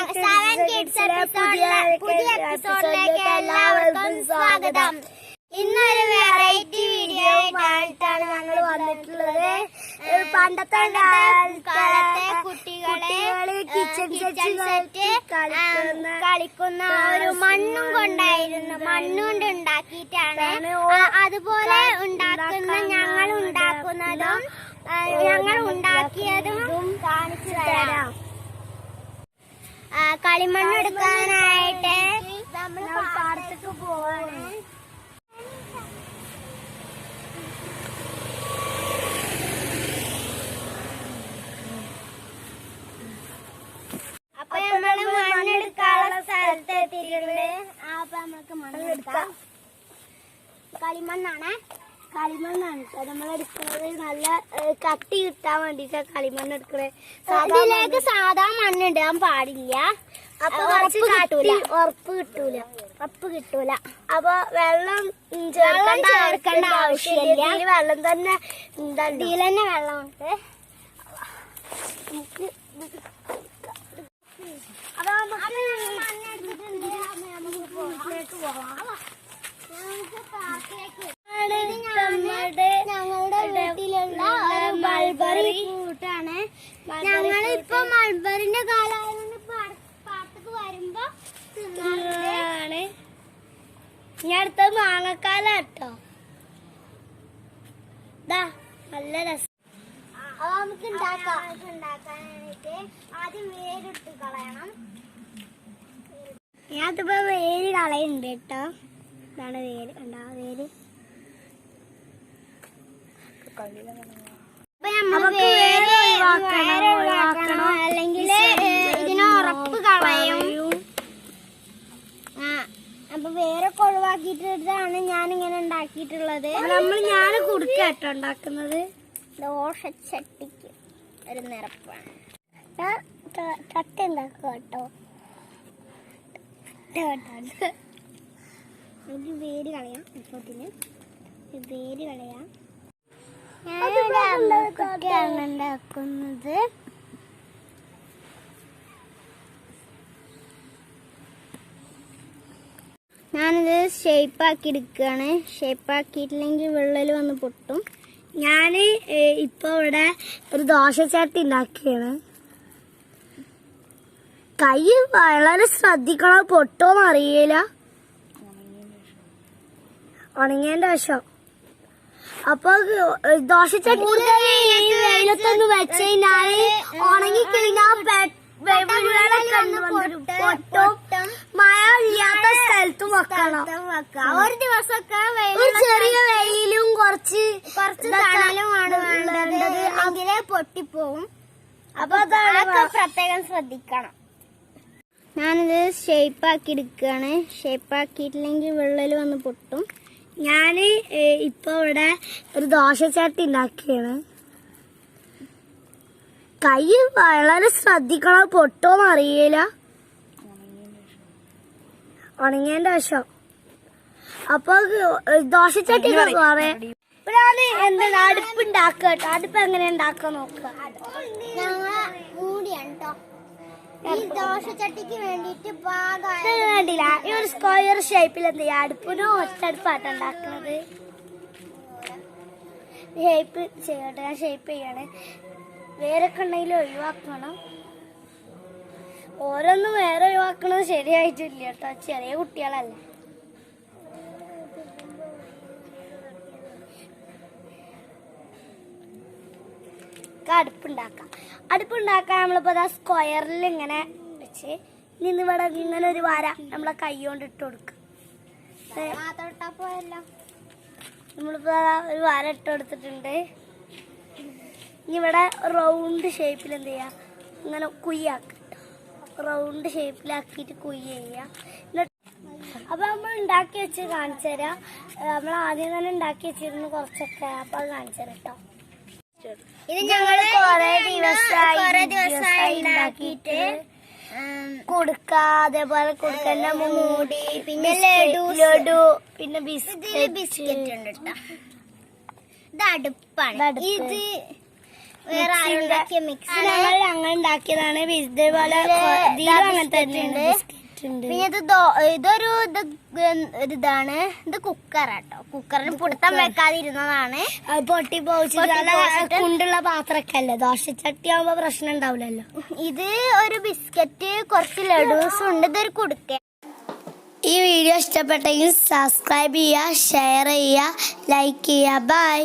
പുതിയ എപ്പിസോഡിലേക്ക് എല്ലാവർക്കും സ്വാഗതം. ഇന്നൊരു വെറൈറ്റി വീഡിയോ ആയിട്ടാണ് ഞങ്ങൾ വന്നിട്ടുള്ളത്. പണ്ടത്തെ കാലത്തെ കുട്ടികളെ കിച്ചൺ സെറ്റ് കളിക്കുന്ന ഒരു മണ്ണും കൊണ്ടായിരുന്നു. മണ്ണുകൊണ്ട് ഉണ്ടാക്കിയിട്ടാണ്. അതുപോലെ ഞങ്ങൾ ഉണ്ടാക്കുന്നതും ഞങ്ങൾ ഉണ്ടാക്കിയതും കാണിച്ചു തരാം. കളിമണ്ണ് എടുക്കാനായിട്ട് നമ്മൾ പാടത്തേക്ക് പോവാണ്. അപ്പൊ നമ്മള് മണ്ണെടുക്കാനുള്ള സ്ഥലത്ത് എത്തിയിട്ടുണ്ട്. അപ്പൊ നമുക്ക് മണ്ണെടുക്കാം. കളിമണ്ണാണ് കേട്ടോ നമ്മളെടുക്കുന്നത്. നല്ല കട്ടി കിട്ടാൻ വേണ്ടിട്ടാ കളിമണ്ണ് എടുക്കണേ. അതിലേക്ക് സാധാ മണ്ണ് ഇടാൻ പാടില്ല. അപ്പൊ ഉറപ്പ് കിട്ടൂല. അപ്പൊ വെള്ളം ചേർക്കേണ്ട ആവശ്യമില്ല. വെള്ളം തന്നെ ഇതിൽ തന്നെ വെള്ളമുണ്ട്. അപ്പൊ വീട്ടിലേക്ക് പോവാം. ഞങ്ങളുടെ വീട്ടിലുള്ള മൾബറി ഫ്രൂട്ടാണ്. ഞങ്ങളിപ്പോ മൾബറിന്റെ കാലമായതുകൊണ്ട് പാടത്തേക്ക് വരുമ്പോ തിന്നാണ്. ഇനി അടുത്ത മാങ്ങക്കാലാട്ടോ. നല്ല രസം. അപ്പൊ നമുക്ക് ഉണ്ടാക്കാനായിട്ട് ആദ്യം വേരിട്ട് കളയണം. ഞാനിപ്പോ വേര് കളയുന്നുണ്ട് കേട്ടോ. ഇതാണ് വേര്. വേര് അല്ലെങ്കിൽ ഇതിന് ഉറപ്പ് കളയും. അപ്പൊ വേരൊക്കെ ഒഴിവാക്കിയിട്ടാണ് ഞാനിങ്ങനെ ഉണ്ടാക്കിയിട്ടുള്ളത്. ഞാൻ കുടുക്കാട്ടോ ഉണ്ടാക്കുന്നത്. ദോശച്ചട്ടിക്ക് ഒരു നിറപ്പാണ്. തട്ട ഉണ്ടാക്കുക കേട്ടോ. നമുക്ക് വേര് കളയാം. ഇപ്പത്തിന് വേര് കളയാം. ഞാനാണ് ഉണ്ടാക്കുന്നത്. ഞാനിത് ഷേപ്പാക്കി എടുക്കുകയാണ്. ഷേപ്പാക്കിയിട്ടില്ലെങ്കിൽ വിള്ളൽ വന്ന് പൊട്ടും. ഞാൻ ഇപ്പൊ ഇവിടെ ഒരു ദോശച്ചട്ടി ഉണ്ടാക്കുകയാണ്. കൈ വളരെ ശ്രദ്ധിക്കണം, പൊട്ടോന്ന് അറിയില്ല. ഉണങ്ങിയതിന്റെ വശം. അപ്പൊ ദോശച്ചട്ടി വെയിലത്തൊന്ന് വെച്ച് കഴിഞ്ഞാല് ഉണങ്ങിക്കഴിഞ്ഞാൽ മഴ ഇല്ലാത്ത സ്ഥലത്തും വെക്കണം. ഒരു ദിവസമൊക്കെ ചെറിയ വെയിലും കുറച്ച് തണലുമാണ് വേണ്ടത്. അങ്ങനെ പൊട്ടിപ്പോവും. അപ്പൊ അതൊക്കെ പ്രത്യേകം ശ്രദ്ധിക്കണം. ഞാനിത് ഷേപ്പാക്കി എടുക്കുകയാണ്. ഷേപ്പാക്കിയിട്ടില്ലെങ്കിൽ വിള്ളൽ വന്ന് പൊട്ടും. ഞാൻ ഇപ്പൊ ഇവിടെ ഒരു ദോശച്ചട്ടി ഉണ്ടാക്കുകയാണ്. കൈ വളരെ ശ്രദ്ധിക്കണം, പൊട്ടോന്ന് അറിയില്ല. ഉണങ്ങിയതിന്റെ വശം. അപ്പൊ ദോശച്ചട്ടി കുറെ എന്താണ് അടുപ്പ് ഉണ്ടാക്കുക കേട്ടോ. അടുപ്പ് എങ്ങനെ ഉണ്ടാക്കാൻ നോക്കുക. ഈ ദോശച്ചട്ടിക്ക് വേണ്ടിട്ട് വേണ്ടില്ല. ഈ ഒരു സ്ക്വയർ ഷേപ്പിൽ എന്ത് ചെയ്യാ, അടുപ്പിനോ ഒറ്റടുപ്പായിട്ട് ഉണ്ടാക്കുന്നത്. ഷേപ്പ് ചെയ്യട്ടെ. ഞാൻ ഷേപ്പ് ചെയ്യാണ്. വേരൊക്കെ ഉണ്ടെങ്കിൽ ഒഴിവാക്കണം. ഓരോന്നും വേറെ ഒഴിവാക്കണത് ശരിയായിട്ടില്ല കേട്ടോ. ചെറിയ കുട്ടികളല്ലേ. അടുപ്പുണ്ടാക്കാൻ നമ്മളിപ്പോ സ്ക്വയറിൽ ഇങ്ങനെ വെച്ച് ഇവിടെ ഇങ്ങനെ ഒരു വര നമ്മളെ കൈ കൊണ്ട് ഇട്ട് കൊടുക്കുക. നമ്മളിപ്പോ ഒരു വര ഇട്ട് കൊടുത്തിട്ടുണ്ട്. ഇനി ഇവിടെ റൗണ്ട് ഷേപ്പിൽ എന്ത് ചെയ്യാ, ഇങ്ങനെ കുയ്യാക്കുക. റൗണ്ട് ഷേപ്പിലാക്കിയിട്ട് കുയ്യ ചെയ്യാം. അപ്പൊ നമ്മൾ ഉണ്ടാക്കി വെച്ച് കാണിച്ചു തരാം. നമ്മൾ ആദ്യം തന്നെ ഉണ്ടാക്കി വെച്ചിരുന്നു കുറച്ചൊക്കെ. അപ്പൊ അത് കാണിച്ചു തരാം കേട്ടോ. ഇത് ഞങ്ങള് കൊറേ ദിവസമായി ഉണ്ടാക്കിയിട്ട് കൊടുക്ക, അതേപോലെ കൊടുക്കന്റെ മൂടി, പിന്നെ ലഡു, പിന്നെ ബിസ്ക്കറ്റ് ഉണ്ട് കേട്ടോ. ഇത് അടുപ്പാണ്. വേറെ ആരുണ്ടാക്കിയ മിക്സ് ഞങ്ങൾ ഉണ്ടാക്കിയതാണ്. ഇതേപോലെ അങ്ങനെ തന്നെയുണ്ട്. പിന്നെ ഇതൊരു ഇതാണ്. ഇത് കുക്കറാട്ടോ. കുക്കറിന് പുടുത്തം വെക്കാതിരുന്നതാണ്. പൊട്ടി പോയിട്ട് കൊണ്ടുള്ള പാത്രമൊക്കെ അല്ലേ. ദോശച്ചട്ടി ആവുമ്പോ പ്രശ്നം ഉണ്ടാവില്ലല്ലോ. ഇത് ഒരു ബിസ്ക്കറ്റ്, കുറച്ച് ലഡൂസും ഉണ്ട്. ഇതൊരു കുടുക്ക. ഈ വീഡിയോ ഇഷ്ടപ്പെട്ടെങ്കിൽ സബ്സ്ക്രൈബ് ചെയ്യുക, ഷെയർ ചെയ്യുക, ലൈക്ക് ചെയ്യുക. ബൈ.